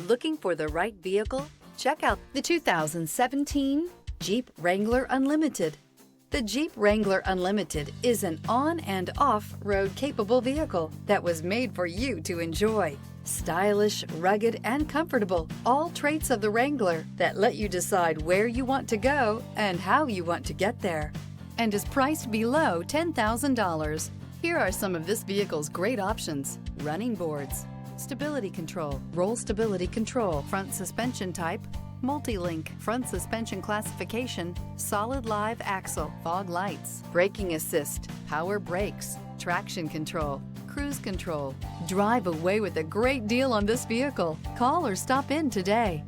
Looking for the right vehicle? Check out the 2017 Jeep Wrangler Unlimited. The Jeep Wrangler Unlimited is an on- and off-road capable vehicle that was made for you to enjoy. Stylish, rugged, and comfortable, all traits of the Wrangler that let you decide where you want to go and how you want to get there, and is priced below $10,000. Here are some of this vehicle's great options: running boards, stability control, roll stability control, front suspension type, multi-link, front suspension classification, solid live axle, fog lights, braking assist, power brakes, traction control, cruise control. Drive away with a great deal on this vehicle. Call or stop in today.